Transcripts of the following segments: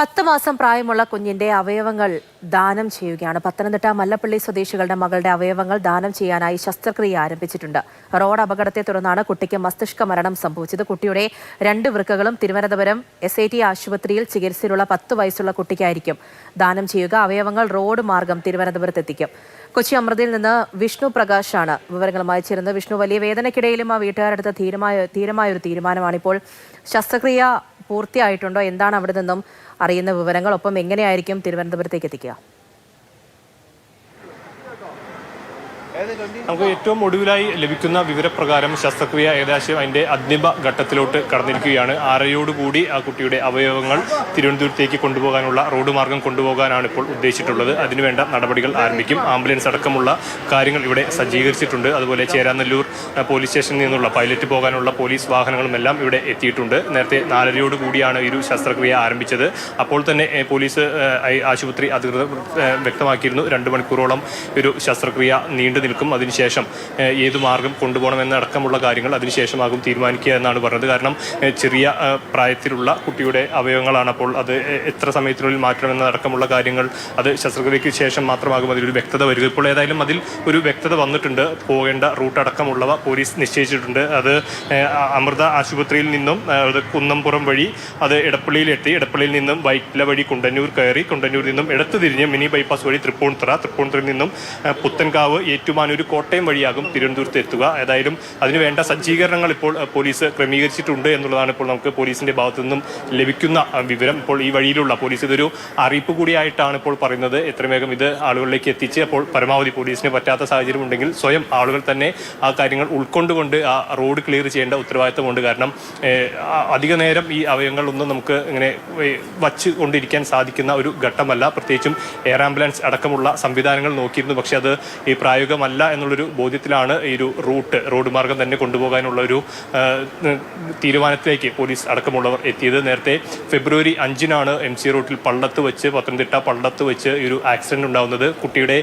10 മാസം പ്രായമുള്ള കുഞ്ഞിന്റെ അവയവങ്ങൾ ദാനം ചെയ്യുകയാണ്. പത്തനംതിട്ട മല്ലപ്പള്ളി സ്വദേശികളുടെ മകളുടെ അവയവങ്ങൾ ദാനം ചെയ്യാനായി ശസ്ത്രക്രിയ ആരംഭിച്ചിട്ടുണ്ട്. റോഡ് അപകടത്തെ തുടർന്നാണ് കുട്ടിക്ക് മസ്തിഷ്ക മരണം സംഭവിച്ചത്. കുട്ടിയുടെ 2 വൃക്കകളും തിരുവനന്തപുരം SIT ആശുപത്രിയിൽ ചികിത്സയിലുള്ള 10 വയസ്സുള്ള കുട്ടിക്കായിരിക്കും ദാനം ചെയ്യുക. അവയവങ്ങൾ റോഡ് മാർഗം തിരുവനന്തപുരത്ത് എത്തിക്കും. കൊച്ചി അമൃതയിൽ നിന്ന് വിഷ്ണു പ്രകാശാണ് വിവരങ്ങളുമായി ചേരുന്നത്. വിഷ്ണു, വലിയ വേദനയ്ക്കിടയിലും ആ വീട്ടുകാരെടുത്ത ധീരമായൊരു തീരുമാനമാണ്. ഇപ്പോൾ ശസ്ത്രക്രിയ പൂർത്തിയായിട്ടുണ്ടോ? എന്താണ് അവിടെ നിന്നും അറിയുന്ന വിവരങ്ങൾ? ഒപ്പം എങ്ങനെയായിരിക്കും തിരുവനന്തപുരത്തേക്ക് എത്തിക്കുക? നമുക്ക് ഏറ്റവും ഒടുവിലായി ലഭിക്കുന്ന വിവരപ്രകാരം ശസ്ത്രക്രിയ ഏകദേശം അതിന്റെ അന്തിമ ഘട്ടത്തിലോട്ട് കടന്നിരിക്കുകയാണ്. ആറയോടുകൂടി ആ കുട്ടിയുടെ അവയവങ്ങൾ തിരുവനന്തപുരത്തേക്ക് കൊണ്ടുപോകാനുള്ള റോഡ് മാർഗം കൊണ്ടുപോകാനാണ് ഇപ്പോൾ ഉദ്ദേശിച്ചിട്ടുള്ളത്. അതിനുവേണ്ട നടപടികൾ ആരംഭിക്കും. ആംബുലൻസ് അടക്കമുള്ള കാര്യങ്ങൾ ഇവിടെ സജ്ജീകരിച്ചിട്ടുണ്ട്. അതുപോലെ ചേരാനല്ലൂർ പോലീസ് സ്റ്റേഷനിൽ നിന്നുള്ള പൈലറ്റ് പോകാനുള്ള പോലീസ് വാഹനങ്ങളും എല്ലാം ഇവിടെ എത്തിയിട്ടുണ്ട്. നേരത്തെ 4:30 ഈ ഒരു ശസ്ത്രക്രിയ ആരംഭിച്ചത്. അപ്പോൾ തന്നെ പോലീസ് ആശുപത്രി അധികൃതർ വ്യക്തമാക്കിയിരുന്നു 2 മണിക്കൂറോളം ഒരു ശസ്ത്രക്രിയ നീണ്ടു നിൽക്കും. അതിനുശേഷം ഏത് മാർഗം കൊണ്ടുപോകണമെന്നടക്കമുള്ള കാര്യങ്ങൾ അതിനുശേഷമാകും തീരുമാനിക്കുക എന്നാണ് പറഞ്ഞത്. കാരണം ചെറിയ പ്രായത്തിലുള്ള കുട്ടിയുടെ അവയവങ്ങളാണ്. അപ്പോൾ അത് എത്ര സമയത്തിനുള്ളിൽ മാറ്റണമെന്നടക്കമുള്ള കാര്യങ്ങൾ അത് ശസ്ത്രക്രിയയ്ക്ക് ശേഷം മാത്രമാകും അതിലൊരു വ്യക്തത വരിക. ഇപ്പോൾ ഏതായാലും അതിൽ ഒരു വ്യക്തത വന്നിട്ടുണ്ട്. പോകേണ്ട റൂട്ട് അടക്കമുള്ളവ പോലീസ് നിശ്ചയിച്ചിട്ടുണ്ട്. അത് അമൃത ആശുപത്രിയിൽ നിന്നും കുന്നംപുറം വഴി അത് ഇടപ്പള്ളിയിലെത്തി. ഇടപ്പള്ളിയിൽ നിന്നും വൈറ്റില വഴി കുണ്ടന്നൂർ കയറി, കുണ്ടന്നൂരിൽ നിന്നും ഇടത്ത് തിരിഞ്ഞ് മിനി ബൈപ്പാസ് വഴി തൃപ്പൂണിത്തുറയിൽ നിന്നും പുത്തൻകാവ്, ഏറ്റുമാനൂർ, കോട്ടയം വഴിയാകും തിരുവനന്തപുരത്ത് എത്തുക. ഏതായാലും അതിനുവേണ്ട സജ്ജീകരണങ്ങൾ ഇപ്പോൾ പോലീസ് ക്രമീകരിച്ചിട്ടുണ്ട് എന്നുള്ളതാണ് ഇപ്പോൾ നമുക്ക് പോലീസിന്റെ ഭാഗത്തു നിന്നും ലഭിക്കുന്ന വിവരം. ഇപ്പോൾ ഈ വഴിയിലുള്ള പോലീസ് ഇതൊരു അറിയിപ്പ് കൂടിയായിട്ടാണ് ഇപ്പോൾ പറയുന്നത്. എത്രയും വേഗം ഇത് ആളുകളിലേക്ക് എത്തിച്ച് അപ്പോൾ പരമാവധി പോലീസിന് പറ്റാത്ത സാഹചര്യം ഉണ്ടെങ്കിൽ സ്വയം ആളുകൾ തന്നെ ആ കാര്യങ്ങൾ ഉൾക്കൊണ്ടുകൊണ്ട് ആ റോഡ് ക്ലിയർ ചെയ്യേണ്ട ഉത്തരവാദിത്തമുണ്ട്. കാരണം അധിക നേരം ഈ അവയവങ്ങളൊന്നും നമുക്ക് ഇങ്ങനെ വച്ച് കൊണ്ടിരിക്കാൻ സാധിക്കുന്ന ഒരു ഘട്ടമല്ല. പ്രത്യേകിച്ചും എയർ ആംബുലൻസ് അടക്കമുള്ള സംവിധാനങ്ങൾ നോക്കിയിരുന്നു. പക്ഷെ അത് ഈ പ്രായോഗികമല്ല എന്നുള്ളൊരു ബോധ്യത്തിലാണ് ഈ ഒരു റോഡ് മാർഗം തന്നെ കൊണ്ടുപോകാനുള്ള ഒരു തീരുമാനത്തിലേക്ക് പോലീസ് അടക്കമുള്ളവർ എത്തിയത്. നേരത്തെ ഫെബ്രുവരി 5 MC റോഡിൽ പത്തനംതിട്ട പള്ളത്ത് വെച്ച് ഈ ഒരു ആക്സിഡന്റ് ഉണ്ടാകുന്നത്. കുട്ടിയുടെ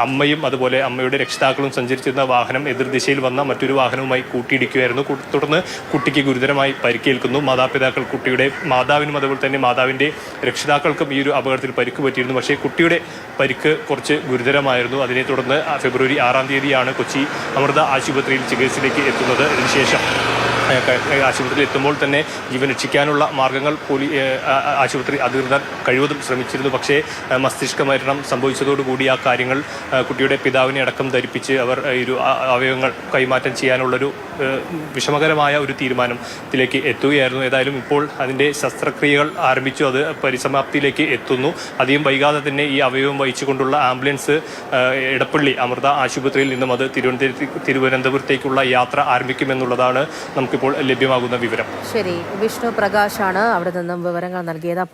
അമ്മയും അതുപോലെ അമ്മയുടെ രക്ഷിതാക്കളും സഞ്ചരിച്ചിരുന്ന വാഹനം എതിർദിശയിൽ വന്ന മറ്റൊരു വാഹനവുമായി കൂട്ടിയിടിക്കുകയായിരുന്നു. തുടർന്ന് കുട്ടിക്ക് ഗുരുതരമായി പരിക്കേൽക്കുന്നു. മാതാപിതാക്കൾ, കുട്ടിയുടെ മാതാവിനും അതുപോലെ തന്നെ മാതാവിൻ്റെ രക്ഷിതാക്കൾക്കും ഈ ഒരു അപകടത്തിൽ പരിക്ക് പറ്റിയിരുന്നു. പക്ഷേ കുട്ടിയുടെ പരിക്ക് കുറച്ച് ഗുരുതരമായിരുന്നു. അതിനെ തുടർന്ന് ഫെബ്രുവരി 6 കൊച്ചി അമൃത ആശുപത്രിയിൽ ചികിത്സയിലേക്ക് എത്തുന്നത്. ഇതിനുശേഷം ആശുപത്രിയിൽ എത്തുമ്പോൾ തന്നെ ജീവൻ രക്ഷിക്കാനുള്ള മാർഗങ്ങൾ ആശുപത്രി അധികൃതർ കഴിവതും ശ്രമിച്ചിരുന്നു. പക്ഷേ മസ്തിഷ്ക മരണം സംഭവിച്ചതോടുകൂടി ആ കാര്യങ്ങൾ കുട്ടിയുടെ പിതാവിനെ അടക്കം ധരിപ്പിച്ച് അവർ ഒരു അവയവങ്ങൾ കൈമാറ്റം ചെയ്യാനുള്ളൊരു വിഷമകരമായ ഒരു തീരുമാനത്തിലേക്ക് എത്തുകയായിരുന്നു. ഏതായാലും ഇപ്പോൾ അതിൻ്റെ ശസ്ത്രക്രിയകൾ ആരംഭിച്ചു. അത് പരിസമാപ്തിയിലേക്ക് എത്തുന്നു. അധികം വൈകാതെ തന്നെ ഈ അവയവം വഹിച്ചുകൊണ്ടുള്ള ആംബുലൻസ് ഇടപ്പള്ളി അമൃത ആശുപത്രിയിൽ നിന്നും അത് തിരുവനന്തപുരത്തേക്കുള്ള യാത്ര ആരംഭിക്കുമെന്നുള്ളതാണ് നമുക്കിപ്പോൾ ലഭ്യമാകുന്ന വിവരം. ശരി, വിഷ്ണു പ്രകാശാണ് അവിടെ നിന്നും വിവരങ്ങൾ നൽകിയത്.